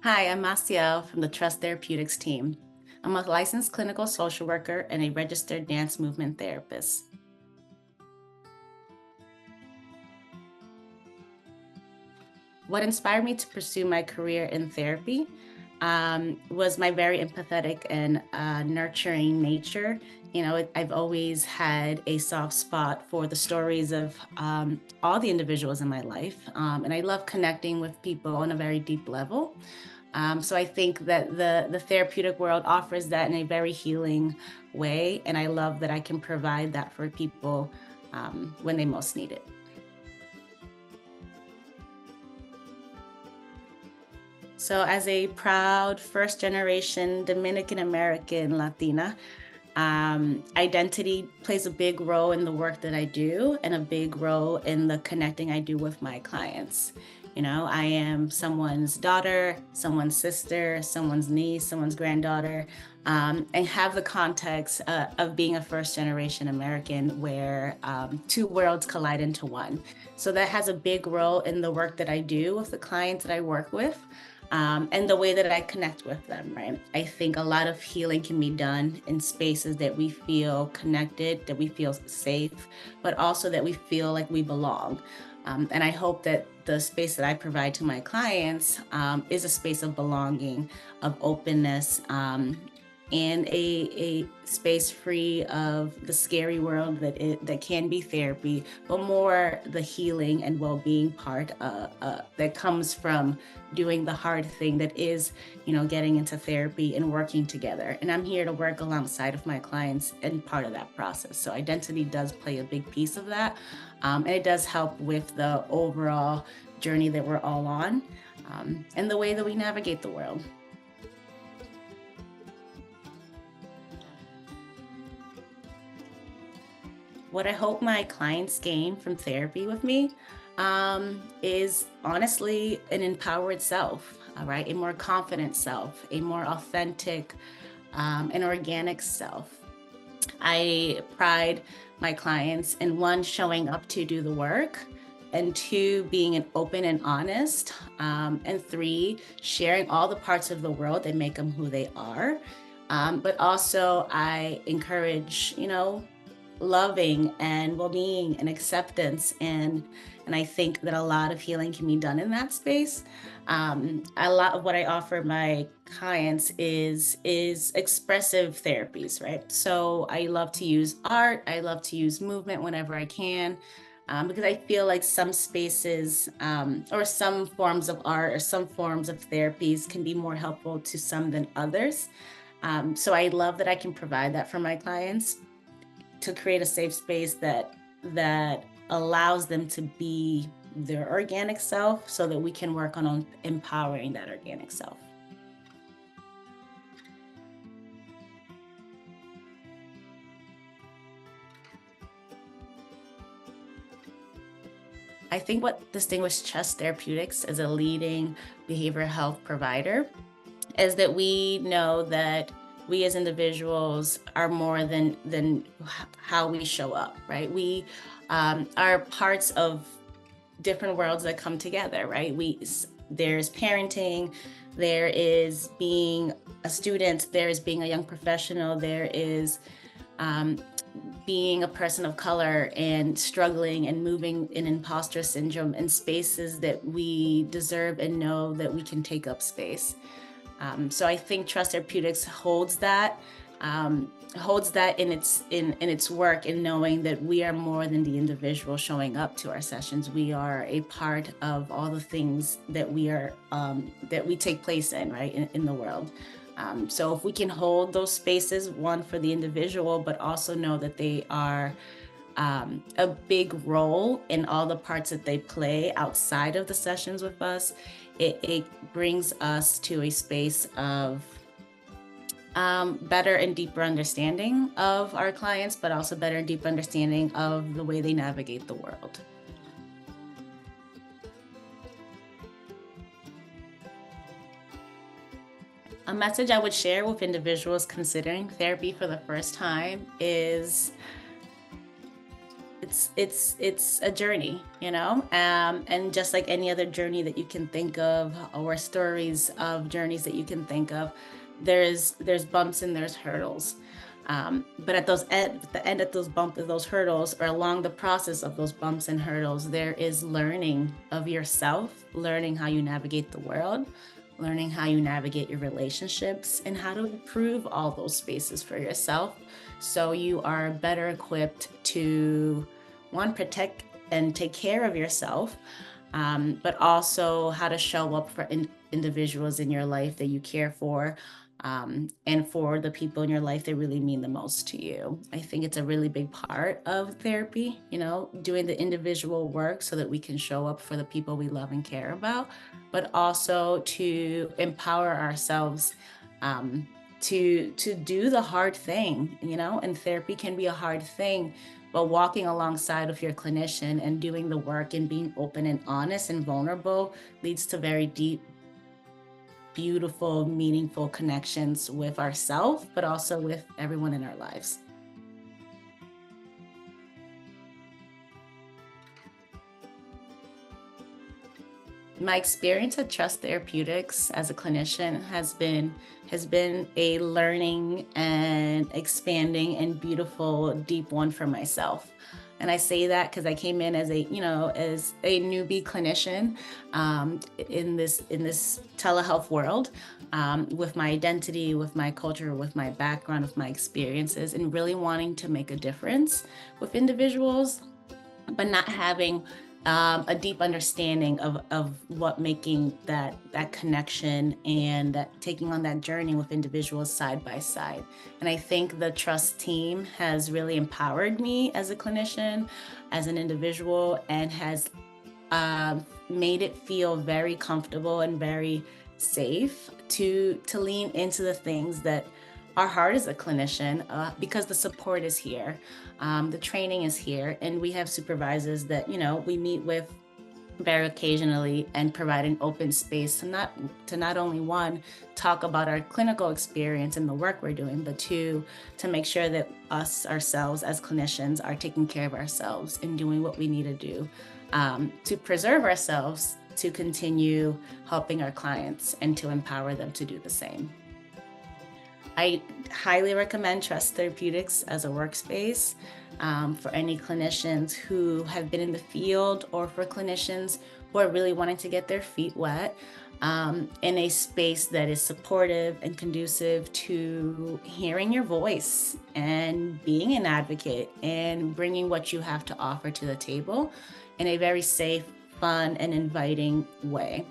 Hi, I'm Masielle from the Trust Therapeutics team. I'm a licensed clinical social worker and a registered dance movement therapist. What inspired me to pursue my career in therapy was my very empathetic and nurturing nature. I've always had a soft spot for the stories of all the individuals in my life, and I love connecting with people on a very deep level. So I think that the therapeutic world offers that in a very healing way, and I love that I can provide that for people when they most need it. So, as a proud first generation Dominican American Latina, identity plays a big role in the work that I do and a big role in the connecting I do with my clients. I am someone's daughter, someone's sister, someone's niece, someone's granddaughter, and have the context of being a first generation American where two worlds collide into one. So that has a big role in the work that I do with the clients that I work with. And the way that I connect with them, right? I think a lot of healing can be done in spaces that we feel connected, that we feel safe, but also that we feel like we belong. And I hope that the space that I provide to my clients is a space of belonging, of openness, and a space free of the scary world that can be therapy, but more the healing and well-being part that comes from doing the hard thing that is, getting into therapy and working together. And I'm here to work alongside of my clients and part of that process. So identity does play a big piece of that, and it does help with the overall journey that we're all on, and the way that we navigate the world. What I hope my clients gain from therapy with me is honestly an empowered self, all right? A more confident self, a more authentic and organic self. I pride my clients in one, showing up to do the work, and two, being an open and honest, and three, sharing all the parts of the world that make them who they are. But also, I encourage, loving and well-being and acceptance, and I think that a lot of healing can be done in that space. A lot of what I offer my clients is expressive therapies, right? So I love to use art, I love to use movement whenever I can, because I feel like some spaces, or some forms of art or some forms of therapies can be more helpful to some than others. So I love that I can provide that for my clients, to create a safe space that allows them to be their organic self, so that we can work on empowering that organic self. I think what distinguishes Trust Therapeutics as a leading behavioral health provider is that we know that we as individuals are more than how we show up, right? We are parts of different worlds that come together, right? There's parenting, there is being a student, there is being a young professional, there is um, being a person of color and struggling and moving in imposter syndrome in spaces that we deserve and know that we can take up space. So I think Trust Therapeutics holds that in its work, in knowing that we are more than the individual showing up to our sessions. We are a part of all the things that we take place in, right, in the world. So if we can hold those spaces, one, for the individual, but also know that they are a big role in all the parts that they play outside of the sessions with us, it brings us to a space of better and deeper understanding of our clients, but also better and deeper understanding of the way they navigate the world. A message I would share with individuals considering therapy for the first time is it's a journey, and just like any other journey that you can think of, or stories of journeys that you can think of, there's bumps and there's hurdles. But at the end of those bumps, of those hurdles, or along the process of those bumps and hurdles, there is learning of yourself, learning how you navigate the world, learning how you navigate your relationships, and how to improve all those spaces for yourself, so you are better equipped to, one, protect and take care of yourself, but also how to show up for individuals in your life that you care for, and for the people in your life that really mean the most to you. I think it's a really big part of therapy, doing the individual work so that we can show up for the people we love and care about, but also to empower ourselves, to do the hard thing, and therapy can be a hard thing, but walking alongside of your clinician and doing the work and being open and honest and vulnerable leads to very deep, beautiful, meaningful connections with ourselves, but also with everyone in our lives. My experience at Trust Therapeutics as a clinician has been a learning and expanding and beautiful, deep one for myself. And I say that because I came in as a newbie clinician, in this telehealth world, with my identity, with my culture, with my background, with my experiences, and really wanting to make a difference with individuals, but not having a deep understanding of what making that connection and that taking on that journey with individuals side by side. And I think the Trust team has really empowered me as a clinician, as an individual, and has made it feel very comfortable and very safe to lean into the things that are hard as a clinician, because the support is here, the training is here, and we have supervisors that we meet with very occasionally and provide an open space to not only, one, talk about our clinical experience and the work we're doing, but two, to make sure that us ourselves as clinicians are taking care of ourselves and doing what we need to do, to preserve ourselves, to continue helping our clients, and to empower them to do the same. I highly recommend Trust Therapeutics as a workspace, for any clinicians who have been in the field, or for clinicians who are really wanting to get their feet wet, in a space that is supportive and conducive to hearing your voice and being an advocate and bringing what you have to offer to the table in a very safe, fun, and inviting way.